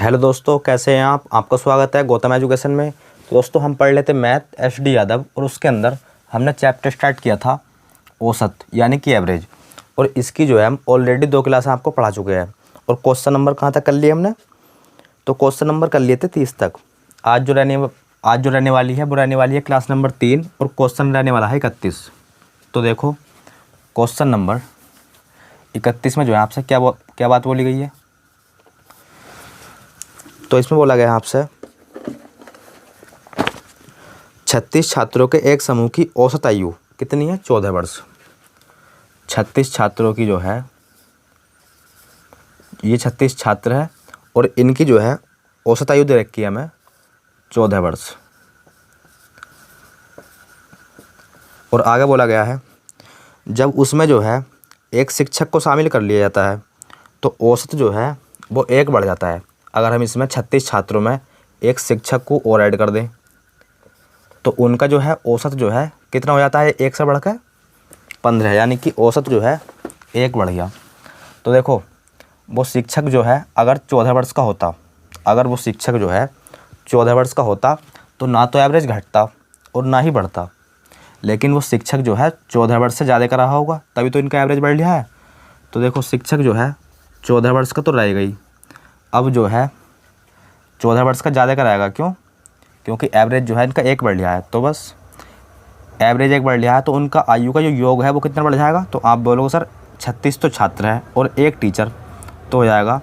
Hello दोस्तों, कैसे हैं आप। आपका स्वागत है गौतम एजुकेशन में। तो दोस्तों, हम पढ़ लेते मैथ एसडी यादव और उसके अंदर हमने चैप्टर स्टार्ट किया था औसत यानी कि एवरेज। और इसकी जो है हम ऑलरेडी 2 क्लास आपको पढ़ा चुके हैं। और क्वेश्चन नंबर कहाँ तक कर लिए हमने, तो क्वेश्चन नंबर कर लिए थे 30 तक। आज जो रहने वाली है वो रहने वाली है क्लास नंबर 3 और क्वेश्चन रहने वाला है 31। तो देखो, क्वेश्चन नंबर 31 में जो है आपसे क्या बात बोली गई है। तो इसमें बोला गया है आपसे 36 छात्रों के एक समूह की औसत आयु कितनी है, 14 वर्ष। 36 छात्रों की जो है, ये 36 छात्र है और इनकी जो है औसत आयु दे रखी है हमें 14 वर्ष। और आगे बोला गया है जब उसमें जो है एक शिक्षक को शामिल कर लिया जाता है तो औसत जो है वो 1 बढ़ जाता है। अगर हम इसमें 36 छात्रों में एक शिक्षक को और ऐड कर दें तो उनका जो है औसत जो है कितना हो जाता है, 1 से बढ़कर 15, यानी कि औसत जो है 1 बढ़ गया। तो देखो, वो शिक्षक जो है अगर 14 वर्ष का होता, अगर वो शिक्षक जो है 14 वर्ष का होता तो ना तो एवरेज घटता और ना ही बढ़ता। लेकिन वो शिक्षक जो है 14 वर्ष से ज़्यादा का रहा होगा, तभी तो इनका एवरेज बढ़ लिया है। तो देखो, शिक्षक जो है 14 वर्ष का तो रह गई, अब जो है 14 वर्ष का ज़्यादा का रहेगा। क्यों? क्योंकि एवरेज जो है इनका 1 बढ़ लिया है। तो बस एवरेज 1 बढ़ लिया है तो उनका आयु का जो योग है वो कितना बढ़ जाएगा। तो आप बोलोगे सर 36 तो छात्र हैं और 1 टीचर, तो हो जाएगा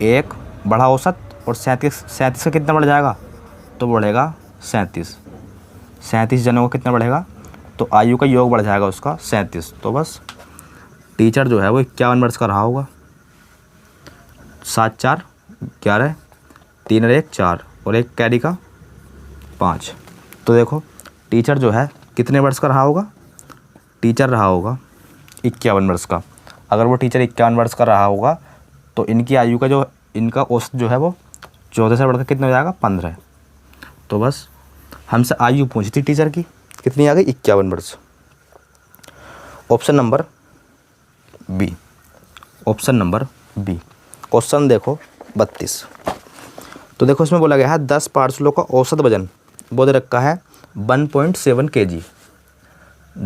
1 बढ़ा औसत और 37 का कितना बढ़ जाएगा, तो बढ़ेगा 37 जनों का कितना बढ़ेगा, तो आयु का योग बढ़ जाएगा उसका 37। तो बस टीचर जो है वो 51 वर्ष का रहा होगा। 7 4 11, 3 और 1 4 और 1 कैरी का 5। तो देखो, टीचर जो है कितने वर्ष का रहा होगा, टीचर रहा होगा 51 वर्ष का। अगर वो टीचर 51 वर्ष का रहा होगा तो इनकी आयु का जो इनका औसत जो है वो 14 से बढ़कर कितना हो जाएगा, 15। तो बस हमसे आयु पूछी थी टीचर की, कितनी आ गई, 51 वर्ष। Option number B, option number B. Question देखो 32। तो देखो, इसमें बोला गया है 10 पार्सलों का औसत वजन वो दे रखा है 1.7 kg।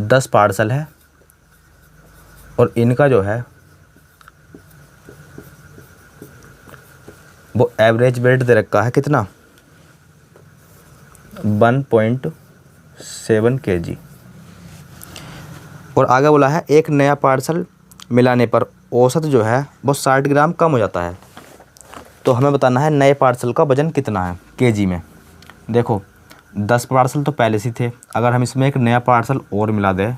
10 पार्सल है और इनका जो है वो एवरेज वेट दे रखा है कितना, 1.7 kg। और आगे बोला है एक नया पार्सल मिलाने पर औसत जो है वो 60 ग्राम कम हो जाता है। तो हमें बताना है नए पार्सल का वजन कितना है केजी में। देखो, 10 पार्सल तो पहले से थे, अगर हम इसमें एक नया पार्सल और मिला दें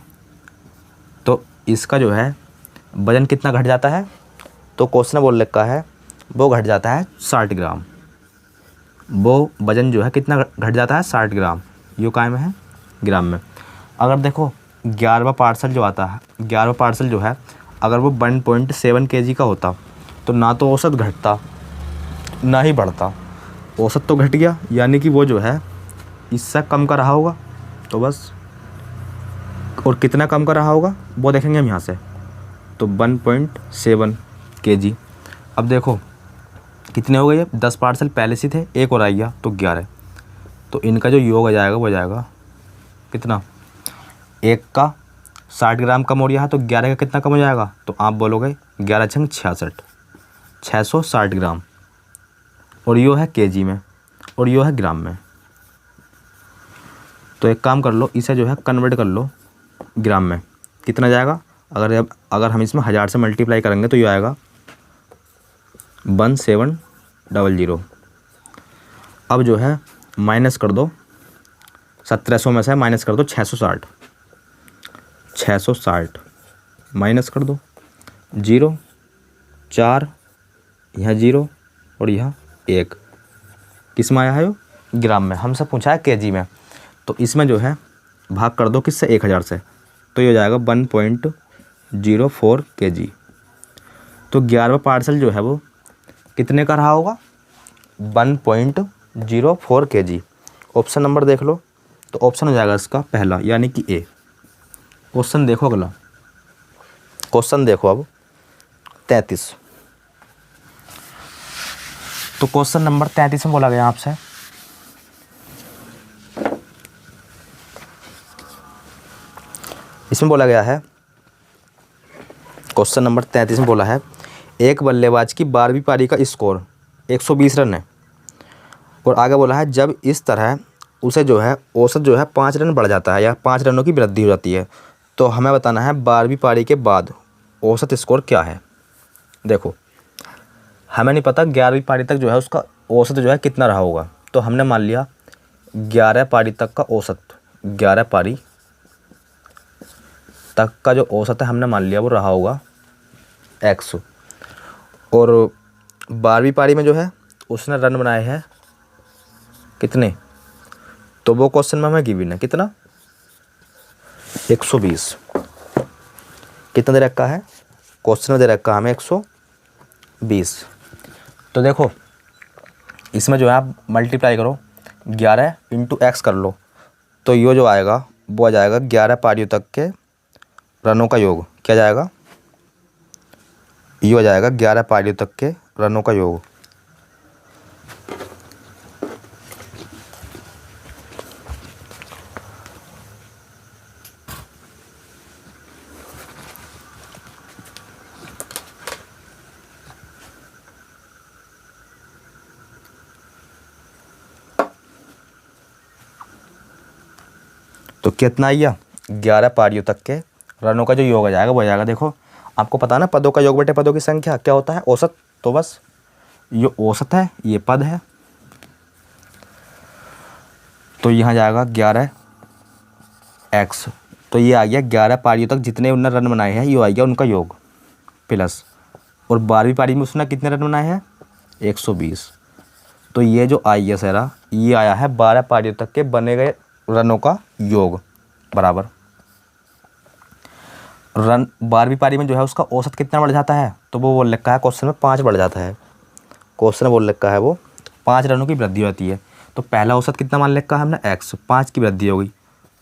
तो इसका जो है वजन कितना घट जाता है। तो क्वेश्चन बोल रखा है वो घट जाता है 60 ग्राम। वो वजन जो है कितना घट जाता है, 60 ग्राम। यो काय में है, ग्राम में। अगर देखो 11वां पार्सल जो आता है, 11वां पार्सल जो है अगर वो 1.7 kg का होता तो ना तो औसत घटता ना ही बढ़ता। औसत तो घट गया, यानी कि वो जो है इससे कम का रहा होगा। तो बस, और कितना कम का रहा होगा वो देखेंगे हम यहाँ से। तो 1.7 kg। अब देखो कितने हो गए, 10 पार्सल पहले से थे, एक और आ गया तो 11। तो इनका जो योग आ जाएगा वो जाएगा कितना, 1 का 60 ग्राम कम हो रहा है तो 11 का कितना कम हो जाएगा। तो आप बोलोगे 11 छंग 66, 660 ग्राम। और यो है केजी में और यो है ग्राम में। तो एक काम कर लो, इसे जो है कन्वर्ट कर लो ग्राम में, कितना जाएगा। अगर हम इसमें 1000 से मल्टीप्लाई करेंगे तो ये आएगा 1700। अब जो है माइनस कर दो, 1700 में से माइनस कर दो 660, 660 माइनस कर दो, 0 4, यहाँ 0 और यहाँ 1। किस में आया है, ग्राम में। हमसे पूछा है केजी में, तो इसमें जो है भाग कर दो किससे, 1000 से, तो ये हो जाएगा 1.04 kg। तो 11वां पार्सल जो है वो कितने का रहा होगा, 1.04 kg। ऑप्शन नंबर देख लो, तो ऑप्शन हो जाएगा इसका पहला, यानी कि ए। क्वेश्चन देखो अगला, क्वेश्चन देखो अब 33। तो क्वेश्चन नंबर 33 में बोला गया आपसे, इसमें बोला गया है, क्वेश्चन नंबर 33 में बोला है एक बल्लेबाज की 12वीं पारी का स्कोर 120 रन है और आगे बोला है जब इस तरह उसे जो है औसत जो है 5 रन बढ़ जाता है या 5 रनों की वृद्धि हो जाती है, तो हमें बताना है 12वीं पारी के बाद औसत स्कोर क्या है। देखो हमें नहीं पता 11वीं पारी तक जो है उसका औसत जो है कितना रहा होगा, तो हमने मान लिया 11 पारी तक का औसत, 11 पारी तक का जो औसत है हमने मान लिया वो रहा होगा x, और 12वीं पारी में जो है उसने रन बनाए हैं कितने, तो वो क्वेश्चन में हमें गिवन है कितना 120। कितना दे रखा है क्वेश्चन में, दे रखा है हमें 120। तो देखो इसमें जो है आप मल्टीप्लाई करो 11 इंटू एक्स कर लो, तो ये जो आएगा वो आ जाएगा 11 पारियों तक के रनों का योग, क्या जाएगा ये हो जाएगा 11 पारियों तक के रनों का योग। तो कितना आया 11 पारियों तक के रनों का जो योग आ जाएगा वो आ जाएगा, देखो आपको पता है ना पदों का योग बटे पदों की संख्या क्या होता है औसत, तो बस ये औसत है ये पद है, तो यहाँ जाएगा 11x, तो ये आ गया 11 पारियों तक जितने उन्होंने रन बनाए हैं ये आ गया उनका योग प्लस, और 12वीं पारी में उसने कितने रन बनाए हैं 120, तो ये जो आई है सारा ये आया है 12 पारियों तक के बने गए रनों का योग बराबर रन 12वीं पारी में जो है उसका औसत कितना बढ़ जाता है, तो वो बोल रखा है क्वेश्चन में 5 बढ़ जाता है, क्वेश्चन में बोल रखा है वो 5 रनों की वृद्धि होती है, तो पहला औसत कितना मान रखा है हमने x, 5 की वृद्धि हो गई,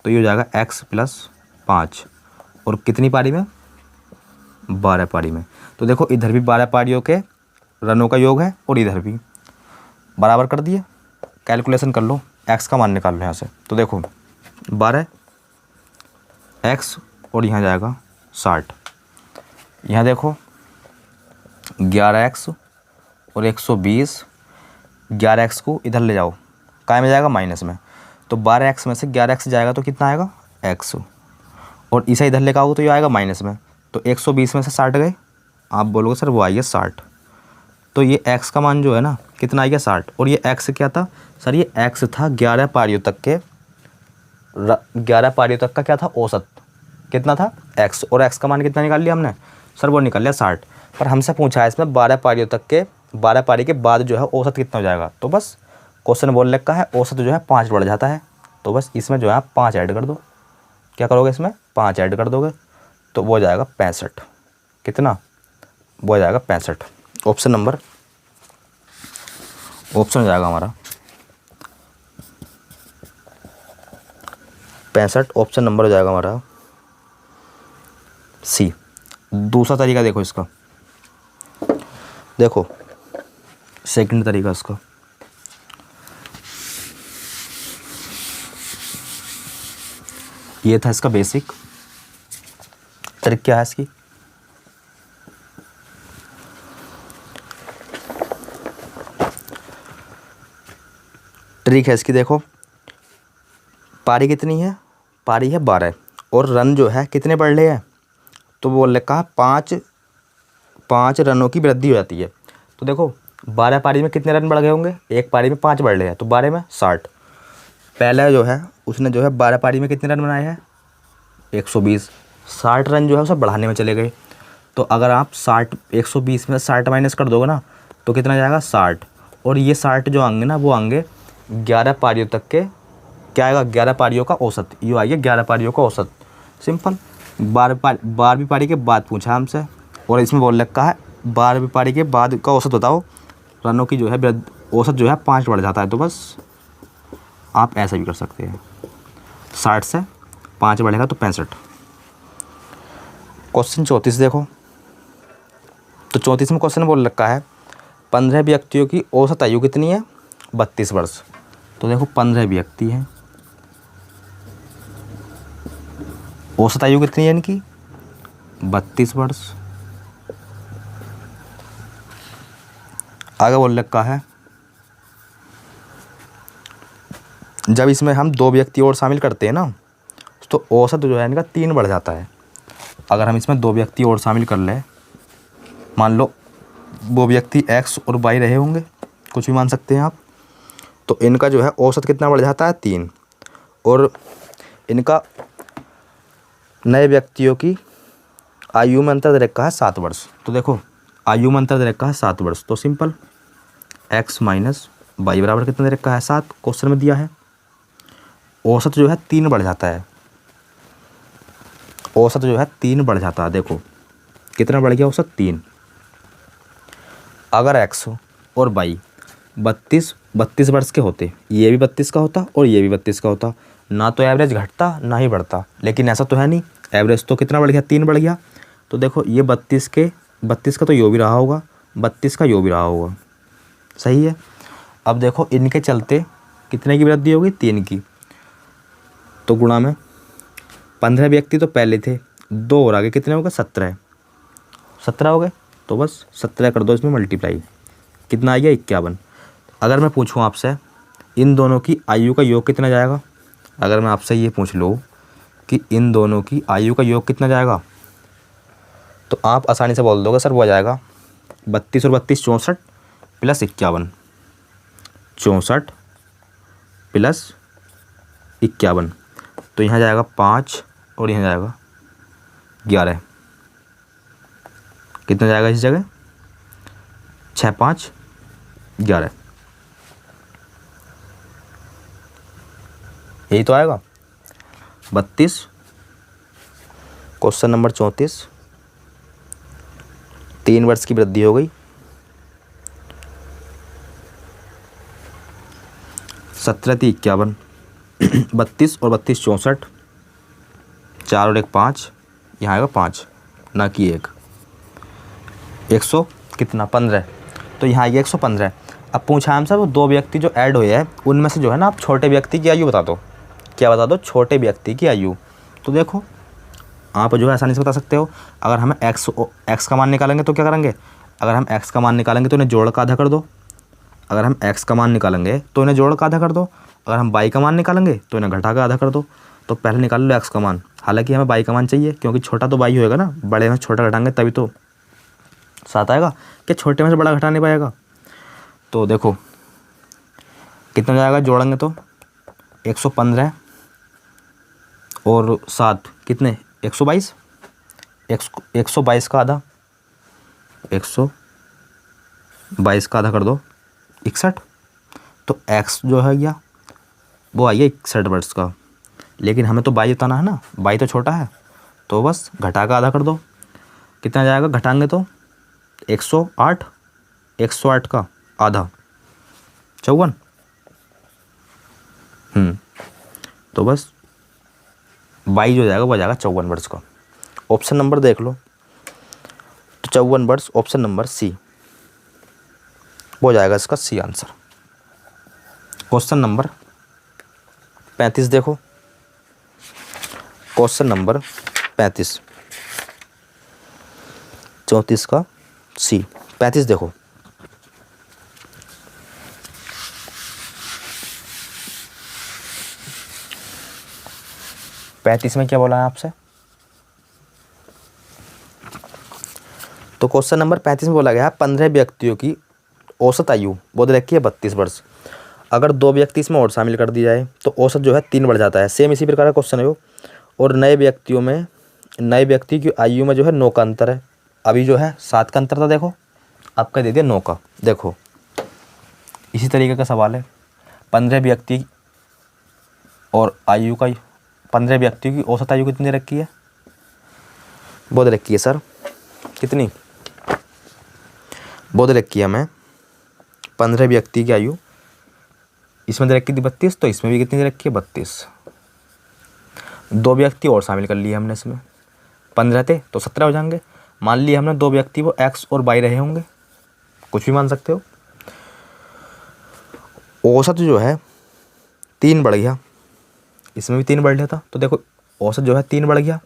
तो ये हो जाएगा x प्लस 5, और कितनी पारी में 12 पारी में, तो देखो इधर भी 12 पारियों के रनों का योग है और इधर भी बराबर कर दिए, कैलकुलेशन कर लो x का मान निकाल लो यहाँ से, तो देखो 12x और यहाँ जाएगा 60, यहाँ देखो 11x और 120, 11x को इधर ले जाओ काय में जाएगा माइनस में, तो 12x में से 11x जाएगा तो कितना आएगा x, और इसे इधर लेकर आओ तो ये आएगा माइनस में, तो 120 में से 60 गए, आप बोलोगे सर वो आई है 60, तो ये x का मान जो है ना कितना आ गया 60, और ये x क्या था सर, ये x था 11 पारियों तक के 11 पारियों तक का क्या था औसत, कितना था x, और x का मान कितना निकाल लिया हमने सर वो निकाल लिया 60, पर हमसे पूछा है इसमें 12 पारियों तक के 12 पारी के बाद जो है औसत कितना हो जाएगा, तो बस क्वेश्चन बोल रखा है औसत जो है 5 बढ़ जाता है, तो बस इसमें जो है आप 5 ऐड कर दो, क्या करोगे इसमें 5 ऐड कर दोगे तो वो हो जाएगा 65, कितना वो हो जाएगा 65, ऑप्शन नंबर ऑप्शन हो जाएगा हमारा 65, ऑप्शन नंबर हो जाएगा हमारा सी। दूसरा तरीका देखो इसका, देखो सेकंड तरीका इसका, ये था इसका बेसिक ट्रिक, क्या है इसकी ट्रिक है इसकी, देखो पारी कितनी है, पारी है 12 और रन जो है कितने बढ़ रहे हैं, तो बोल रखा 5 रनों की वृद्धि हो जाती है, तो देखो 12 पारी में कितने रन बढ़ गए होंगे, एक पारी में 5 बढ़ रहे हैं तो 12 में 60, पहला जो है उसने जो है 12 पारी में कितने रन बनाए हैं 120, 60 रन जो है उसे बढ़ाने में चले गए, तो अगर आप 120 में 60 माइनस कर दोगे ना तो कितना जाएगा 60, और ये 60 जो आएंगे ना वो आएंगे 11 पारियों तक के, क्या आएगा 11 पारियों का औसत, ये आइए 11 पारियों का औसत, सिंपल 12वीं पारी के बाद पूछा हमसे, और इसमें बोल रखा है 12वीं पारी के बाद का औसत बताओ, रनों की जो है औसत जो है 5 बढ़ जाता है, तो बस आप ऐसा भी कर सकते हैं 60 से 5 बढ़ेगा तो 65। क्वेश्चन 34 देखो, तो 34 में क्वेश्चन बोल रखा है 15 व्यक्तियों की औसत आयु कितनी है? 32 वर्ष। तो देखो 15 व्यक्ति हैं, औसत आयु कितनी है इनकी? 32 वर्ष। आगे बोल रखा है जब इसमें हम 2 व्यक्ति और शामिल करते हैं ना तो औसत जो है इनका 3 बढ़ जाता है। अगर हम इसमें 2 व्यक्ति और शामिल कर लें, मान लो वो व्यक्ति एक्स और वाई रहे होंगे, कुछ भी मान सकते हैं आप, तो इनका जो है औसत कितना बढ़ जाता है? 3। और इनका नए व्यक्तियों की आयु में अंतर दे रखा है 7 वर्ष। तो देखो आयु में अंतर दे रखा है 7 वर्ष, तो सिंपल एक्स माइनस वाई बराबर कितना दे रखा है? 7, क्वेश्चन में दिया है। औसत जो है 3 बढ़ जाता है, औसत जो है 3 बढ़ जाता है। देखो कितना बढ़ गया औसत? 3। अगर एक्स और वाई 32 वर्ष के होते, ये भी 32 का होता और ये भी 32 का होता, ना तो एवरेज घटता ना ही बढ़ता, लेकिन ऐसा तो है नहीं। एवरेज तो कितना बढ़ गया? 3 बढ़ गया। तो देखो ये 32 का तो यो भी रहा होगा, 32 का यो भी रहा होगा, सही है। अब देखो इनके चलते कितने की वृद्धि होगी? 3 की। तो गुणा में 15 व्यक्ति तो पहले थे, 2 और आगे कितने हो गए? 17 हो गए। तो बस 17 कर दो इसमें मल्टीप्लाई, कितना आ गया? 51। अगर मैं पूछूं आपसे इन दोनों की आयु का योग कितना जाएगा, अगर मैं आपसे ये पूछ लूँ कि इन दोनों की आयु का योग कितना जाएगा, तो आप आसानी से बोल दोगे सर वो आ जाएगा 32 और 32 64 प्लस 51, 64 प्लस 51। तो यहाँ जाएगा 5 और यहाँ जाएगा 11, कितना जाएगा इस जगह? 6 5 11, यही तो आएगा 32। क्वेश्चन नंबर 34, 3 वर्ष की वृद्धि हो गई, 17 3 51, 32 और 32 64, 4 और 1 5, यहाँ आएगा 5 ना कि 1, 100 कितना? 15। तो यहाँ आएगा 115। अब पूछा हमसे वो 2 व्यक्ति जो ऐड हुए हैं उनमें से जो है ना आप छोटे व्यक्ति की आयु बता दो। क्या बता दो? छोटे व्यक्ति की आयु। तो देखो आप जो है आसानी से बता सकते हो। अगर हम एक्स का मान निकालेंगे तो क्या करेंगे? अगर हम एक्स का मान निकालेंगे तो इन्हें जोड़ का आधा कर दो। अगर हम एक्स का मान निकालेंगे तो इन्हें जोड़ का आधा कर दो। अगर हम वाई का मान निकालेंगे तो इन्हें घटा का आधा कर दो। तो पहले निकाल लो एक्स का मान, हालांकि हमें वाई का मान चाहिए क्योंकि छोटा तो वाई होएगा ना, बड़े में छोटा घटाएंगे तभी तो 7 आएगा, कि छोटे में से बड़ा घटा नहीं पाएगा। तो देखो कितना जाएगा जोड़ेंगे तो 115 और 7 कितने? 122, 122 का आधा, 122 का आधा कर दो 61। तो एक्स जो है या वो आई है 61 वर्ष का, लेकिन हमें तो वाई बताना है ना, वाई तो छोटा है, तो बस घटा का आधा कर दो। कितना जाएगा घटाएंगे तो 108, 108 का आधा 54। तो बस वाई जो जाएगा वो जाएगा 54 वर्ष का। ऑप्शन नंबर देख लो, तो 54 वर्ष ऑप्शन नंबर सी वो जाएगा इसका सी आंसर। क्वेश्चन नंबर 35 देखो, क्वेश्चन नंबर 35, 34 का सी, 35 देखो। पैंतीस में क्या बोला है आपसे? तो क्वेश्चन नंबर 35 में बोला गया 15 व्यक्तियों की औसत आयु वो रखी है 32 वर्ष। अगर 2 व्यक्ति इसमें और शामिल कर दी जाए तो औसत जो है 3 बढ़ जाता है। सेम इसी प्रकार का क्वेश्चन है वो। और नए व्यक्ति की आयु में जो है 9 का अंतर है। अभी जो है 7 का अंतर था, देखो आपका दे दिया 9 का। देखो इसी तरीके का सवाल है, 15 व्यक्ति और आयु का 15 व्यक्तियों की औसत आयु कितनी रखी है? बहुत रखी है सर, कितनी? बहुत रखी है हमें 15 व्यक्ति की आयु, इसमें रखी थी 32, तो इसमें भी कितनी रखी है? 32। 2 व्यक्ति और शामिल कर लिए हमने इसमें, 15 थे तो 17 हो जाएंगे। मान लिया हमने 2 व्यक्ति वो एक्स और वाई रहे होंगे, कुछ भी मान सकते हो। औसत जो है 3 बढ़ गया, इसमें भी 3 बढ़ गया था, तो देखो औसत जो है 3 बढ़ गया।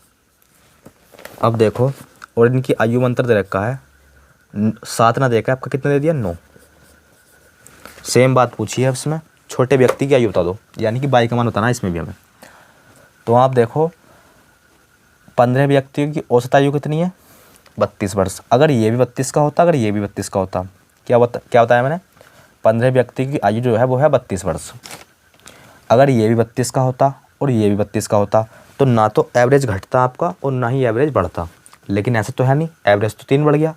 अब देखो, और इनकी आयु में अंतर दे रखा है 7 ना देखा, आपका कितना दे दिया 9। सेम बात पूछी है इसमें, छोटे व्यक्ति की आयु बता दो, यानी कि बाई का मान बताना है इसमें भी हमें। तो आप देखो 15 व्यक्तियों की औसत आयु कितनी है 32 वर्ष। अगर ये भी 32 का होता, अगर ये भी 32 का होता, क्या बताया मैंने, 15 व्यक्ति की आयु जो है वो है 32 वर्ष। अगर ये भी 32 का होता और ये भी 32 का होता तो ना तो एवरेज घटता आपका और ना ही एवरेज बढ़ता, लेकिन ऐसा तो है नहीं, एवरेज तो 3 बढ़ गया।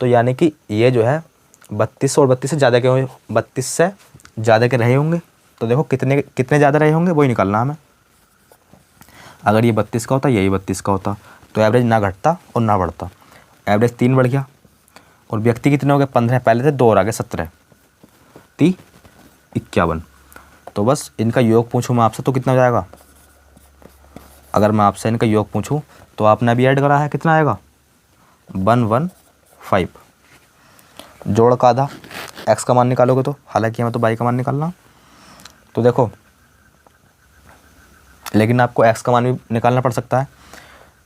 तो यानी कि ये जो है 32 और 32 से ज़्यादा के 32 से ज़्यादा के रहे होंगे। तो देखो कितने कितने ज़्यादा रहे होंगे वही निकालना हमें। अगर ये 32 का होता, यही 32 का होता, तो एवरेज ना घटता और ना बढ़ता, एवरेज 3 बढ़ गया। और व्यक्ति कितने हो गए 15, पहले थे 2 और आगे 17, 30, 51। तो बस इनका योग पूछूँ मैं आपसे तो कितना हो जाएगा। अगर मैं आपसे इनका योग पूछूँ तो आपने अभी ऐड करा है, कितना आएगा 115। जोड़ का आधा, एक्स का मान निकालोगे तो, हालांकि हमें तो बाई का मान निकालना। तो देखो, लेकिन आपको एक्स का मान भी निकालना पड़ सकता है।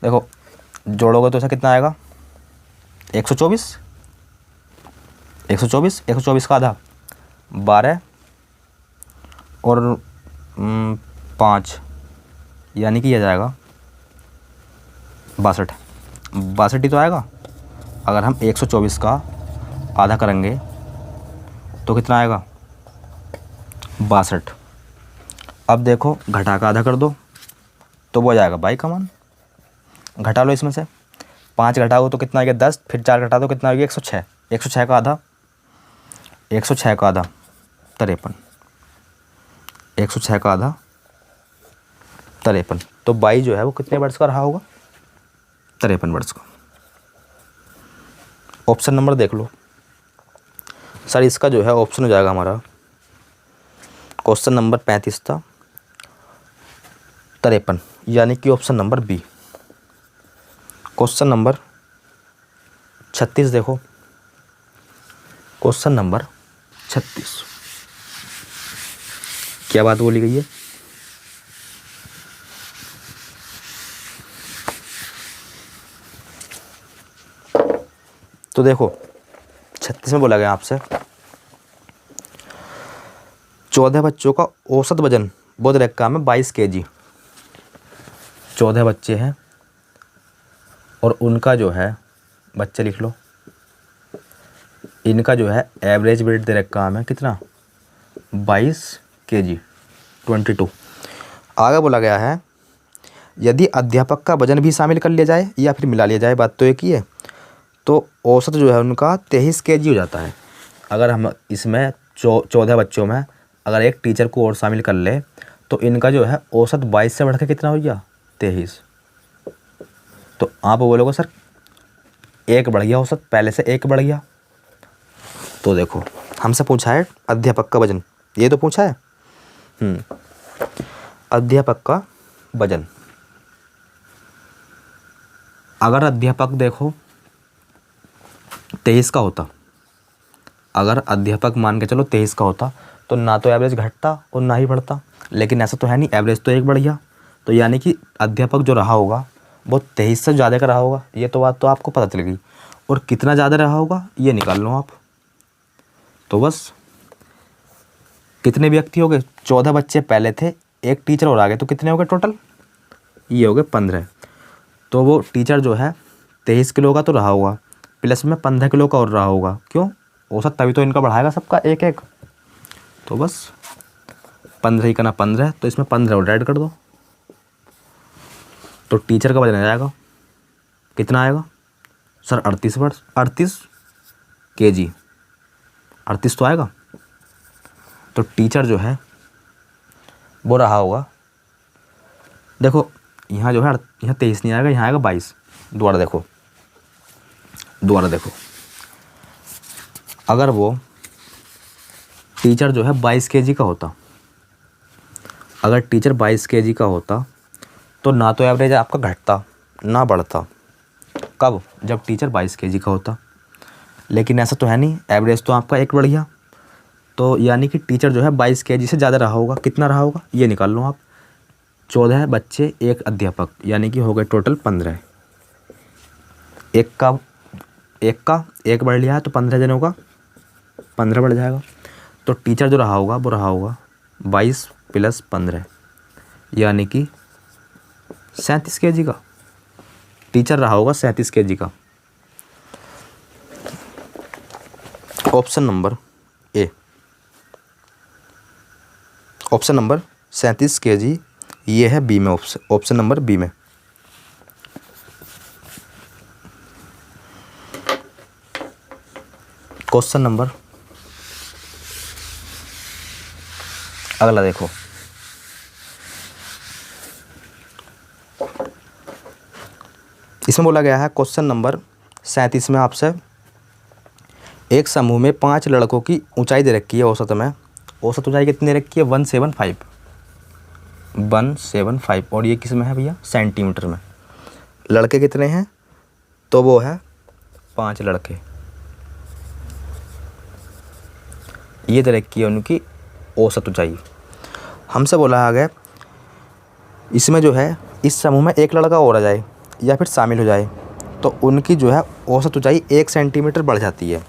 देखो जोड़ोगे तो ऐसा कितना आएगा 124, 124 का आधा 12 और 5, यानी कि यह जाएगा 62 ही तो आएगा। अगर हम 124 का आधा करेंगे तो कितना आएगा 62। अब देखो घटा का आधा कर दो तो वो आ जाएगा बाई का मान। घटा लो इसमें से 5 घटाओ तो कितना आ गया 10, फिर 4 घटा दो कितना आ गया 106। 106 का आधा, 106 का आधा 53, 106 का आधा 53। तो बाई जो है वो कितने वर्ष का रहा होगा 53 वर्ष का। ऑप्शन नंबर देख लो सर, इसका जो है ऑप्शन हो जाएगा हमारा, क्वेश्चन नंबर 35 था 53, यानी कि option number B. Question number 36 देखो, क्वेश्चन नंबर 36 क्या बात बोली गई है, तो देखो 36 में बोला गया आपसे 14 बच्चों का औसत वजन बोध रखा में 22 kg। 14 बच्चे हैं और उनका जो है, बच्चे लिख लो, इनका जो है एवरेज वेट दे रखा हमें कितना 22 kg 22। आगे बोला गया है यदि अध्यापक का वजन भी शामिल कर लिया जाए या फिर मिला लिया जाए, बात तो एक ही है, तो औसत जो है उनका 23 kg हो जाता है। अगर हम इसमें 14 बच्चों में अगर एक टीचर को और शामिल कर ले तो इनका जो है औसत 22 से बढ़ के कितना हो गया 23। तो आप बोलोगे सर एक बढ़ गया औसत, पहले से एक बढ़ गया। तो देखो हमसे पूछा है अध्यापक का वजन, ये तो पूछा है अध्यापक का वजन। अगर अध्यापक देखो 23 का होता, अगर अध्यापक मान के चलो 23 का होता तो ना तो एवरेज घटता और ना ही बढ़ता, लेकिन ऐसा तो है नहीं, एवरेज तो एक बढ़ गया। तो यानी कि अध्यापक जो रहा होगा वो 23 से ज़्यादा का रहा होगा, ये तो बात तो आपको पता चल गई। और कितना ज़्यादा रहा होगा ये निकाल लो आप। तो बस कितने व्यक्ति हो गए 14 बच्चे पहले थे, एक टीचर और आ गए, तो कितने हो गए टोटल, ये हो गए 15। तो वो टीचर जो है 23 किलो का तो रहा होगा, प्लस में 15 किलो का और रहा होगा, क्यों औसत तभी तो इनका बढ़ाएगा सबका एक एक। तो बस 15 ही का ना 15, तो इसमें 15 और ऐड कर दो, तो टीचर का वजन आ जाएगा कितना आएगा सर 38 kg, 38 तो आएगा। तो टीचर जो है वो रहा होगा, देखो यहाँ जो है यहाँ 23 नहीं आएगा, यहाँ आएगा 22। दोबारा देखो अगर वो टीचर जो है 22 kg का होता, अगर टीचर 22 kg का होता तो ना तो एवरेज आपका घटता ना बढ़ता। कब, जब टीचर 22 kg का होता। लेकिन ऐसा तो है नहीं, एवरेज तो आपका एक बढ़ गया। तो यानी कि टीचर जो है 22 kg से ज़्यादा रहा होगा। कितना रहा होगा ये निकाल लो आप। 14 बच्चे एक अध्यापक, यानी कि हो गए टोटल 15। एक बढ़ लिया है तो 15 जनों का 15 बढ़ जाएगा। तो टीचर जो रहा होगा वो रहा होगा 22 + 15, यानी कि 37 kg का टीचर रहा होगा, 37 kg का। Option number A, option number 37 kg ये है बी में, ऑप्शन नंबर बी में। क्वेश्चन नंबर अगला देखो, इसमें बोला गया है क्वेश्चन नंबर 37 में आपसे, एक समूह में 5 लड़कों की ऊंचाई दे रखी है औसत में। औसत ऊंचाई कितनी दे रखी है? 175 और ये किस में है भैया? सेंटीमीटर में। लड़के कितने हैं? तो वो है 5 लड़के। ये दे रखी है उनकी औसत ऊंचाई। हमसे बोला गया इसमें जो है इस समूह में एक लड़का और आ जाए या फिर शामिल हो जाए तो उनकी जो है औसत ऊंचाई 1 सेंटीमीटर बढ़ जाती है।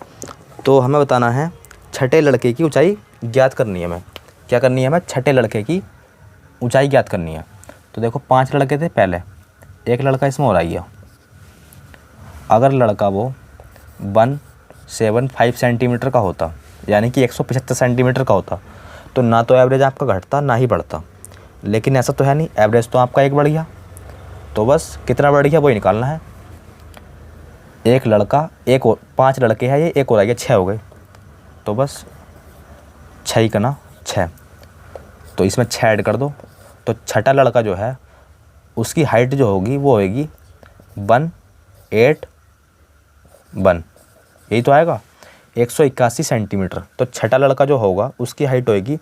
तो हमें बताना है छठे लड़के की ऊंचाई ज्ञात करनी है। हमें क्या करनी है? हमें छठे लड़के की ऊंचाई ज्ञात करनी है। तो देखो 5 लड़के थे पहले, एक लड़का इसमें और आ गया। अगर लड़का वो 175 सेंटीमीटर का होता, यानी कि 175 सेंटीमीटर का होता, तो ना तो एवरेज आपका घटता ना ही बढ़ता। लेकिन ऐसा तो है नहीं, एवरेज तो आपका एक बढ़ गया। तो बस कितना बढ़ गया वही निकालना है। एक लड़का, एक और 5 लड़के हैं, ये एक और आ गया, 6 हो गए। तो बस 6 का ना 6, तो इसमें 6 ऐड कर दो। तो छठा लड़का जो है उसकी हाइट जो होगी वो होगी 181, यही तो आएगा 181 सेंटीमीटर। तो छठा लड़का जो होगा उसकी हाइट होगी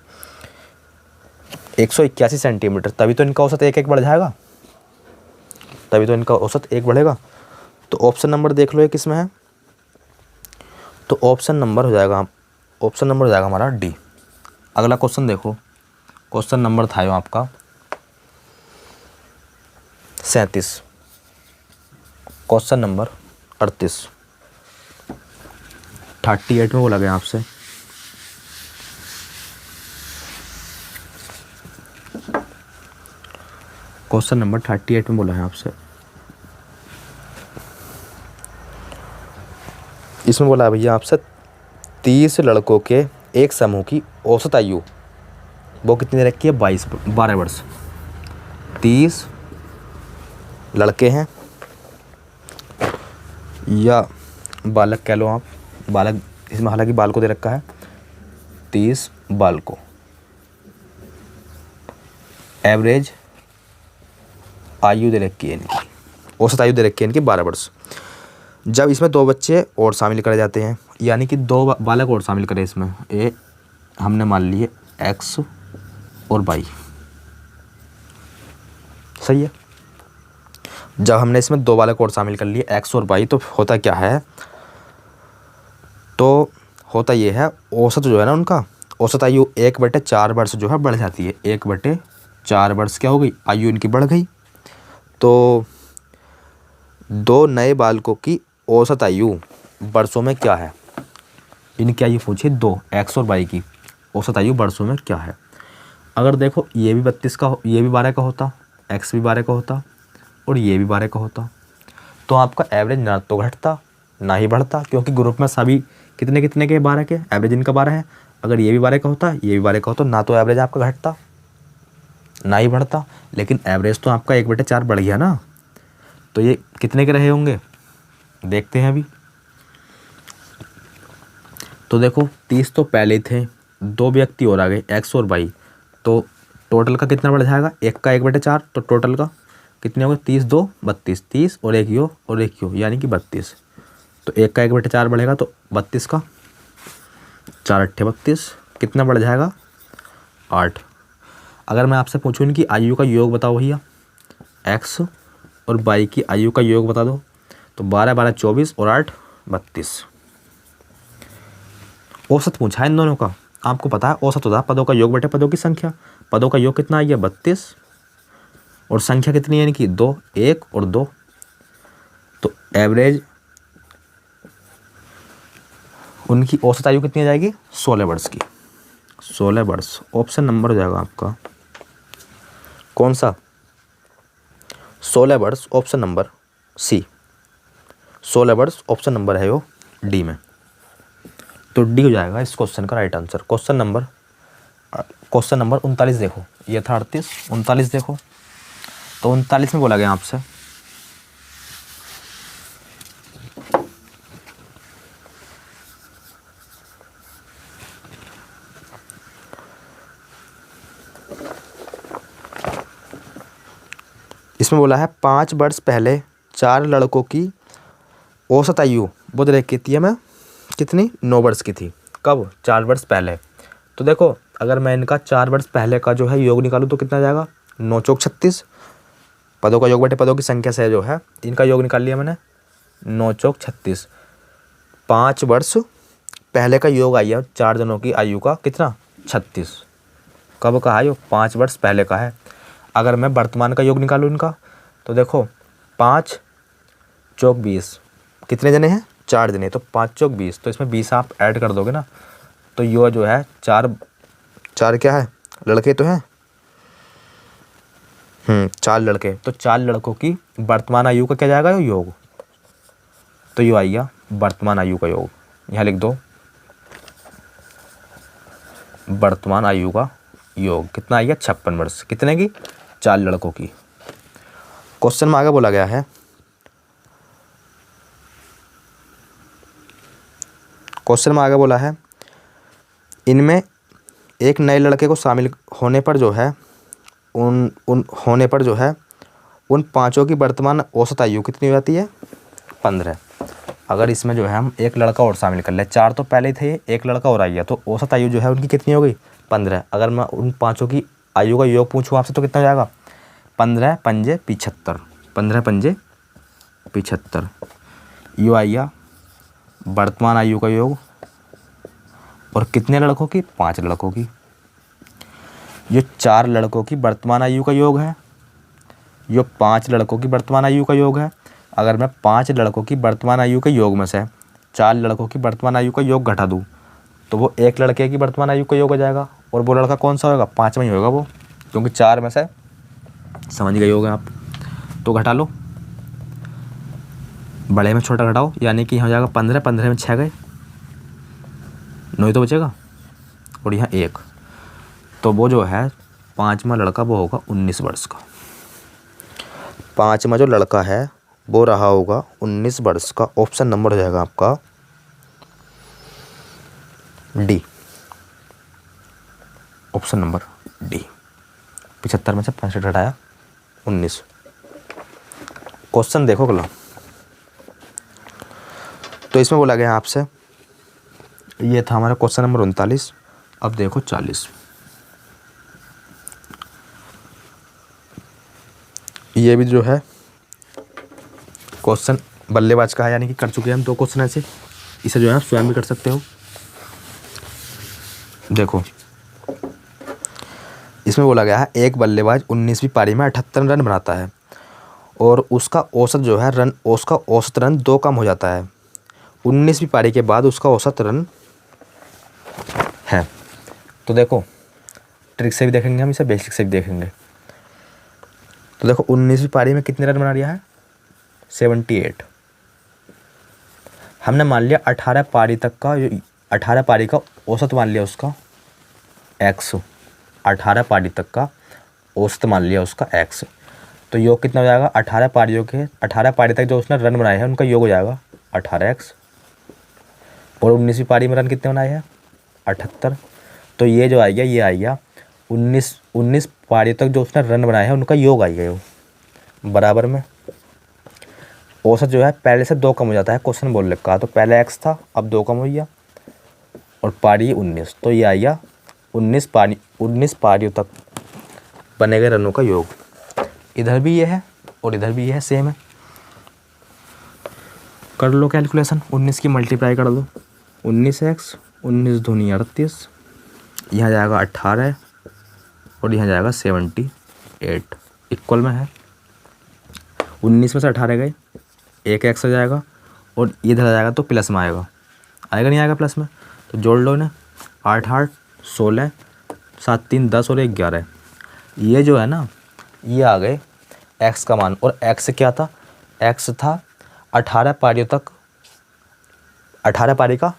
181 सेंटीमीटर। तभी तो इनका औसत एक बढ़ जाएगा, तभी तो इनका औसत 1 बढ़ेगा। तो ऑप्शन नंबर देख लो ये किस में है। तो ऑप्शन नंबर हो जाएगा हमारा डी। अगला क्वेश्चन देखो, क्वेश्चन नंबर था आपका 37, क्वेश्चन नंबर 38 में बोला गया आपसे क्वेश्चन नंबर 38 में बोला है आपसे, इसमें बोला है भैया आपसे 30 लड़कों के एक समूह की औसत आयु वो कितनी रखी है? 12 वर्ष। 30 लड़के हैं या बालक कह लो आप, बालक इसमें हालांकि बाल को दे रखा है, 30 बाल को। एवरेज आयु दे रखी है इनकी, औसत आयु दे रखी है इनकी 12 वर्ष। जब इसमें 2 बच्चे और शामिल करे जाते हैं, यानी कि 2 बालक और शामिल करें इसमें, ये हमने मान लिए x और y, सही है। जब हमने इसमें 2 बालक और शामिल कर लिए x और y, तो होता क्या है? तो होता ये है औसत जो है ना उनका, औसत आयु 1/4 वर्ष जो है बढ़ जाती है। 1/4 वर्ष क्या हो गई? आयु इनकी बढ़ गई। तो 2 नए बालकों की औसत आयु वर्षों में क्या है? इनकी आयु पूछी 2 x और y की औसत आयु वर्षों में क्या है। अगर देखो ये भी 32 का, ये भी 12 का होता, x भी 12 का होता और ये भी 12 का होता, तो आपका एवरेज ना तो घटता ना ही बढ़ता, क्योंकि ग्रुप में सभी कितने कितने के 12 के, एवरेज इनका 12 है। अगर ये भी 12 का होता, ये भी 12 का होता, ना तो एवरेज आपका घटता ना ही बढ़ता। लेकिन एवरेज तो आपका 1/4 बढ़ गया ना। तो ये कितने के रहे होंगे देखते हैं अभी। तो देखो 30 तो पहले थे, 2 व्यक्ति और आ गए x और y, तो टोटल का कितना बढ़ जाएगा? 1 का 1/4, तो टोटल का कितने हो गए? 30 2 32, 30 और 1 यो और 1 यो, यानी कि 32। तो 1 का 1/4 बढ़ेगा तो 32 का 4 अट्ठे 32, कितना बढ़ जाएगा? 8। अगर मैं आपसे पूछूँ इनकी आयु का योग बताओ भैया, x और y की आयु का योग बता दो, तो 12 12 24 और 8 32। औसत पूछा है इन दोनों का। आपको पता है औसत होता है पदों का योग बटे पदों की संख्या। पदों का योग कितना आ गया 32 और संख्या कितनी है यानी कि 2, 1 और 2। तो एवरेज उनकी औसत आयु कितनी आ जाएगी 16 वर्ष की। 16 वर्ष ऑप्शन नंबर हो जाएगा आपका कौन सा 16 वर्ष ऑप्शन नंबर सी। 16 वर्ष ऑप्शन नंबर है वो डी में। तो डी हो जाएगा इस क्वेश्चन का राइट आंसर। क्वेश्चन नंबर 39 देखो, ये था 38, 39 देखो। तो 39 में बोला गया आपसे इसमें बोला है 5 वर्ष पहले 4 लड़कों की औसत आयु बोध रहे कितनी में कितनी 9 वर्ष की थी। कब 4 वर्ष पहले। तो देखो अगर मैं इनका 4 वर्ष पहले का जो है योग निकालूँ तो कितना जाएगा 9 चौक 36। पदों का योग बटे पदों की संख्या से जो है इनका योग निकाल लिया मैंने 9 चौक 36। 5 वर्ष पहले का योग आया 4 जनों की आयु का कितना 36। कब का है यो 5 वर्ष पहले का है। अगर मैं वर्तमान का योग निकालूँ इनका तो देखो 5 चौक 20 कितने जने हैं 4 जने। तो 5 चौक 20 तो इसमें 20 आप ऐड कर दोगे ना तो यो जो है 4 क्या है लड़के तो हैं 4 लड़के। तो 4 लड़कों की वर्तमान आयु का क्या जाएगा यो योग। तो यो आएगा वर्तमान आयु का योग। यहाँ लिख दो वर्तमान आयु का योग कितना आएगा 56 वर्ष। कितने की 4 लड़कों की। क्वेश्चन में आगे बोला गया है इनमें एक नए लड़के को शामिल होने पर जो है उन पांचों की वर्तमान औसत आयु कितनी हो जाती है 15। अगर इसमें जो है हम एक लड़का और शामिल कर ले, 4 तो पहले ही थे, एक लड़का और आ गया तो औसत आयु जो है उनकी कितनी हो गई 15। अगर मैं उन पांचों की आयु का योग पूछूँ आपसे तो कितना हो जाएगा 15 पंजे 75। 15 पंजे 75 यो आइया वर्तमान आयु का योग। और कितने लड़कों की 5 लड़कों की। ये 4 लड़कों की वर्तमान आयु का योग है, ये 5 लड़कों की वर्तमान आयु का योग है। अगर मैं 5 लड़कों की वर्तमान आयु के योग में से 4 लड़कों की वर्तमान आयु का योग घटा दूँ तो वो एक लड़के की वर्तमान आयु का योग हो जाएगा। और वो लड़का कौन सा होगा 5वां ही होगा वो, क्योंकि 4 में से समझ गए होगा आप। तो घटा लो, बड़े में छोटा घटाओ, यानी कि यहाँ हो जाएगा 15, 15 में 6 गए 9 ही तो बचेगा और यहाँ 1। तो वो जो है 5वां लड़का वो होगा 19 वर्ष का। 5वां जो लड़का है वो रहा होगा 19 वर्ष का। ऑप्शन नंबर हो जाएगा आपका डी। Option number D. 75 में से 65 हटाया 19। क्वेश्चन देखो अगला। तो इसमें बोला गया आपसे, ये था हमारा क्वेश्चन नंबर 39। अब देखो 40। ये भी जो है क्वेश्चन बल्लेबाज का है, यानी कि कर चुके हैं हम 2 क्वेश्चन ऐसे। इसे जो है आप स्वयं भी कर सकते हो। देखो इसमें बोला गया है एक बल्लेबाज 19वीं पारी में 78 रन बनाता है और उसका औसत जो है उसका औसत रन 2 कम हो जाता है। 19वीं पारी के बाद उसका औसत रन है। तो देखो ट्रिक से भी देखेंगे हम, इसे बेसिक से भी देखेंगे। तो देखो 19वीं पारी में कितने रन बना दिया है 78। हमने मान लिया 18 पारी तक का 18 पारी का औसत मान लिया उसका x। 18 पारी तक का औसत मान लिया उसका x। तो योग कितना हो जाएगा 18 पारियों के 18 पारी तक जो उसने रन बनाए हैं उनका योग हो जाएगा 18x। और 19वीं पारी में रन कितने बनाए हैं 78। तो ये जो आएगा ये आएगा 19 पारी तक जो उसने रन बनाए हैं उनका योग आएगा वो बराबर में। औसत जो है पहले से 2 कम हो जाता है, क्वेश्चन बोल रखा। तो पहले x था अब 2 कम हो गया और पारी 19। तो ये आएगा 19 पारियों तक बने गए रनों का योग। इधर भी ये है और इधर भी ये है, सेम है। कर लो कैलकुलेशन, 19 की मल्टीप्लाई कर दो 19x 19 दूनी 38, यहाँ जाएगा 18 और यहाँ जाएगा 78, इक्वल में है। 19 में से 18 गए, एक एक्स्ट्रा जाएगा और इधर आ जाएगा तो प्लस में आएगा, आएगा नहीं आएगा प्लस में, तो जोड़ लो इन्हें। 8 8 16, 7 3 10 और 1 11। ये जो है ना, ये आ गए एक्स का मान। और एक्स क्या था? एक्स था 18 पारियों तक, 18 पारी का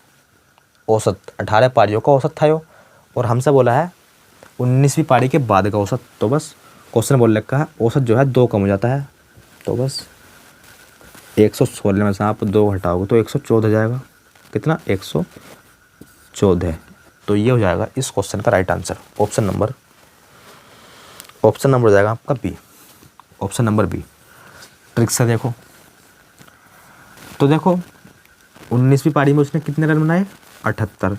औसत, 18 पारियों का औसत था यो। और हमसे बोला है 19वीं पारी के बाद का औसत। तो बस क्वेश्चन बोल रखा है औसत जो है 2 कम हो जाता है। तो बस 116 में से आप 2 घटाओगे तो 114 जाएगा। कितना? 114। तो ये हो जाएगा इस क्वेश्चन का राइट आंसर। ऑप्शन नंबर हो जाएगा आपका B, option number B. Trick से देखो तो देखो 19वीं पारी में उसने कितने रन बनाए? 78।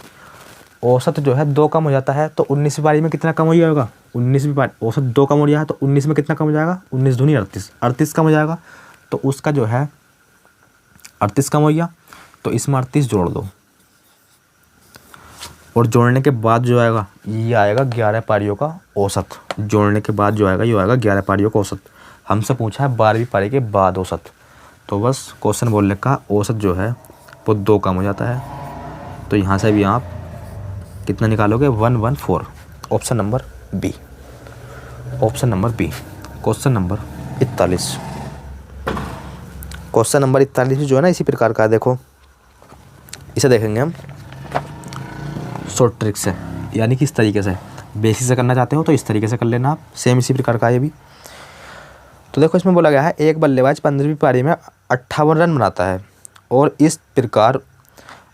औसत जो है 2 कम हो जाता है, तो 19वीं पारी में कितना कम हो जाएगा? 19वीं पारी औसत 2 कम हो गया है तो 19 में कितना कम हो जाएगा? 19 दूनी 38, 38 कम हो जाएगा। तो उसका जो है 38 कम हो गया, तो इसमें 38 जोड़ दो और जोड़ने के बाद जो आएगा ये आएगा 11 पारियों का औसत। जोड़ने के बाद जो आएगा ये आएगा 11 पारियों का औसत। हमसे पूछा है 12वीं पारी के बाद औसत। तो बस क्वेश्चन बोलने का औसत जो है वो 2 कम हो जाता है। तो यहाँ से भी आप कितना निकालोगे? 114। Option number B, option number B. Question number 41। Question number 41 जो है ना इसी प्रकार का है। देखो इसे देखेंगे हम शॉर्ट ट्रिक से, यानी कि इस तरीके से। बेसिक से करना चाहते हो तो इस तरीके से कर लेना आप, सेम इसी प्रकार का ये भी। तो देखो इसमें बोला गया है एक बल्लेबाज 15वीं पारी में 58 रन बनाता है और इस प्रकार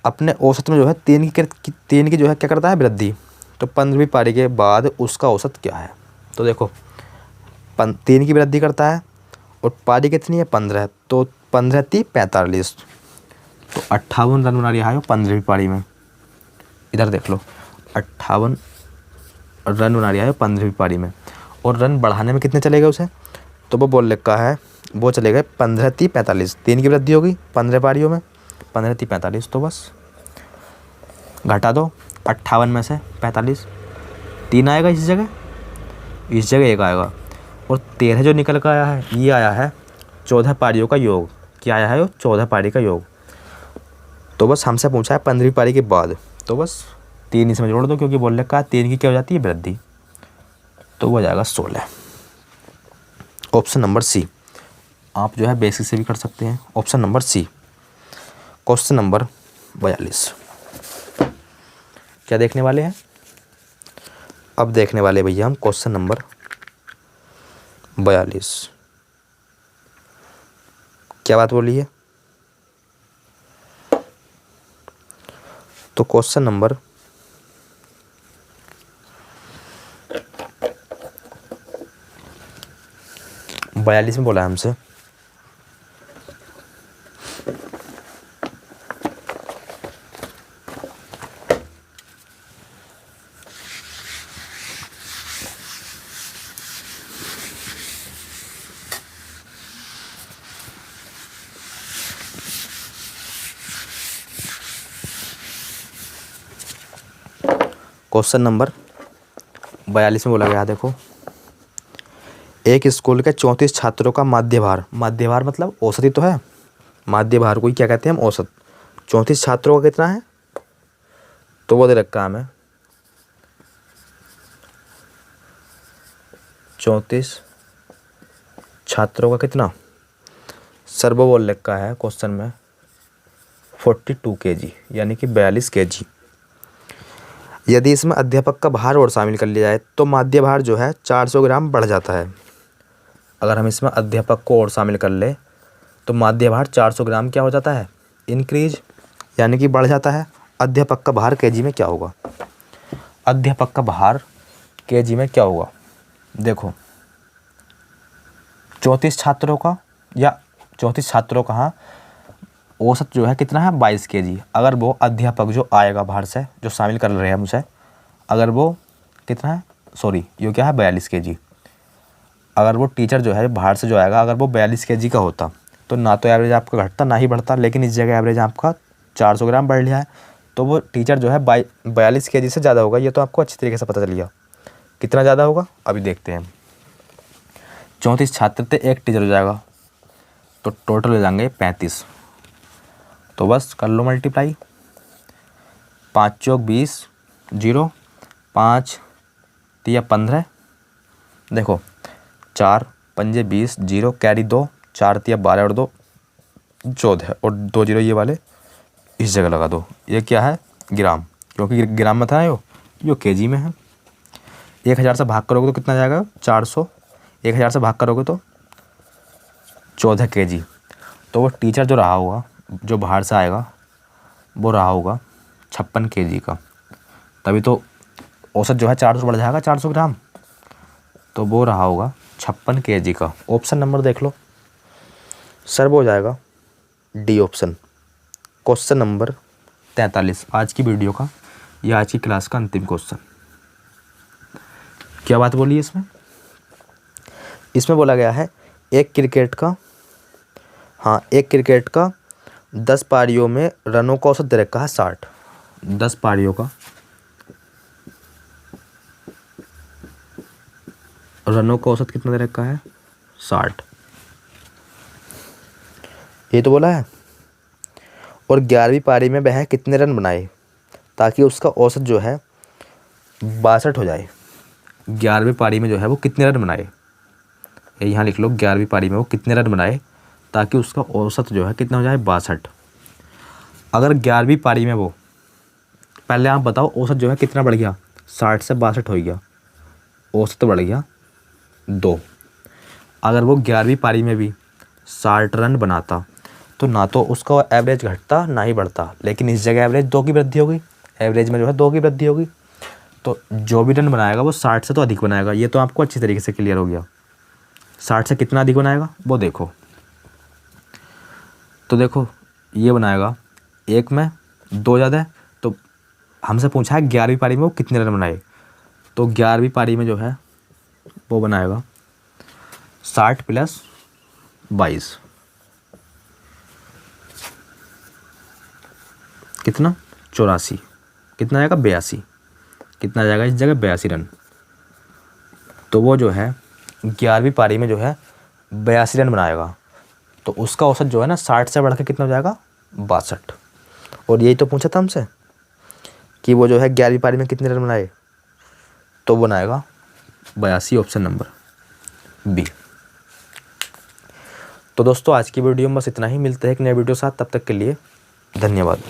अपने औसत में जो है 3 की जो है क्या करता है? वृद्धि। तो 15वीं पारी के बाद उसका औसत क्या है? तो देखो 3 की वृद्धि करता है और पारी कितनी है? 15। तो 15 3 45, तो 58 रन बना रहा है 15वीं पारी में। इधर देख लो 58 रन बना रहा है 15वीं पारी में। और रन बढ़ाने में कितने चलेगा उसे? तो वो बोल रखा है वो चले गए 15 3 45, 3 की वृद्धि होगी 15 पारियों में, 15 3 45। तो बस घटा दो 58 में से 45, 3 आएगा इस जगह 1 आएगा। और 13 जो निकल कर आया है ये आया है 14 पारियों का योग। क्या आया है? वो 14 पारी का योग। तो बस हमसे पूछा है 15वीं पारी के बाद, तो बस 3 इसमें जोड़ दो क्योंकि बोल रखा है 3 की क्या हो जाती है? वृद्धि। तो वो हो जाएगा 16। Option number C. आप जो है बेसिक से भी कर सकते हैं। Option number C. Question number 42। क्या देखने वाले हैं? अब देखने वाले भैया हम क्वेश्चन नंबर 42। क्या बात बोली है? तो क्वेश्चन नंबर 42 में बोला है हमसे क्वेश्चन नंबर 42 में बोला गया देखो एक स्कूल के 34 छात्रों का माध्य भार मतलब औसत ही तो है। माध्य भार को ही क्या कहते हैं हम? औसत। 34 छात्रों का कितना है? तो वो दे रखा है हमें 34 छात्रों का कितना? सर वो बोल रखा है क्वेश्चन में 42 kg, यानी कि 42 kg। यदि इसमें अध्यापक का भार और शामिल कर लिया जाए तो माध्य भार जो है 400 ग्राम बढ़ जाता है। अगर हम इसमें अध्यापक को और शामिल कर ले तो माध्य भार 400 ग्राम क्या हो जाता है? इंक्रीज, यानी कि बढ़ जाता है। अध्यापक का भार केजी में क्या होगा? अध्यापक का भार केजी में क्या होगा? देखो 34 छात्रों का या 34 छात्रों का हाँ औसत जो है कितना है? 22 kg। अगर वो अध्यापक जो आएगा बाहर से जो शामिल कर रहे हैं हमसे, अगर वो कितना है? सॉरी ये क्या है? 42 kg। अगर वो टीचर जो है बाहर से जो आएगा अगर वो 42 kg का होता तो ना तो एवरेज आपका घटता ना ही बढ़ता, लेकिन इस जगह एवरेज आपका 400 ग्राम बढ़ लिया है तो वो टीचर जो है 42 kg से ज़्यादा होगा। ये तो आपको अच्छी तरीके से पता चल गया। कितना ज़्यादा होगा अभी देखते हैं। 34 छात्र थे, एक टीचर हो जाएगा, तो टोटल हो जाएंगे 35। तो बस कर लो मल्टीप्लाई, 5 चौक 20, 0, 5 तिया 15, देखो 4 पंजे 20, 0 कैरी 2, 4 तिया 12 और 2 14 और 2 0 ये वाले इस जगह लगा दो। ये क्या है? ग्राम, क्योंकि ग्राम में था यो केजी में है। 1000 से भाग करोगे तो कितना जाएगा? 400। 1000 से भाग करोगे तो 14 kg। तो वो टीचर जो रहा होगा, जो बाहर से आएगा, वो रहा होगा 56 kg का। तभी तो औसत जो है 400 बढ़ जाएगा, 400 ग्राम। तो वो रहा होगा 56 kg का। ऑप्शन नंबर देख लो सर, वो हो जाएगा डी ऑप्शन, क्वेश्चन नंबर 43 आज की वीडियो का या आज की क्लास का अंतिम क्वेश्चन। क्या बात बोली इसमें? इसमें बोला गया है एक क्रिकेट का 10 पारियों में रनों का औसत दे रखा है 60। 10 पारियों का रनों का औसत कितना दे रखा है? 60। ये तो बोला है। और 11वीं पारी में वह कितने रन बनाए ताकि उसका औसत जो है 62 हो जाए। 11वीं पारी में जो है वो कितने रन बनाए, ये यहाँ लिख लो। 11वीं पारी में वो कितने रन बनाए ताकि उसका औसत जो है कितना हो जाए? 62। अगर 11वीं पारी में वो, पहले आप बताओ औसत जो है कितना बढ़ गया? 60 से 62 हो गया, औसत बढ़ गया 2। अगर वो 11वीं पारी में भी 60 रन बनाता तो ना तो उसका एवरेज घटता ना ही बढ़ता, लेकिन इस जगह एवरेज 2 की वृद्धि होगी। एवरेज में जो है 2 की वृद्धि होगी, तो जो भी रन बनाएगा वो 60 से तो अधिक बनाएगा। ये तो आपको अच्छी तरीके से क्लियर हो गया। 60 से कितना अधिक बनाएगा वो देखो। तो देखो ये बनाएगा, एक में 2 ज़्यादा है, तो हमसे पूछा है 11वीं पारी में वो कितने रन बनाए, तो 11वीं पारी में जो है वो बनाएगा 60 + 22 कितना? 84। कितना आएगा? 82। कितना जाएगा इस जगह? 82 रन। तो वो जो है 11वीं पारी में जो है 82 रन बनाएगा, तो उसका औसत जो है ना 60 से बढ़ के कितना हो जाएगा? 62। और यही तो पूछा था हमसे कि वो जो है 11वीं पारी में कितने रन बनाए, तो बनाएगा 82, ऑप्शन नंबर बी। तो दोस्तों आज की वीडियो में बस इतना ही। मिलते हैं एक नए वीडियो साथ, तब तक के लिए धन्यवाद।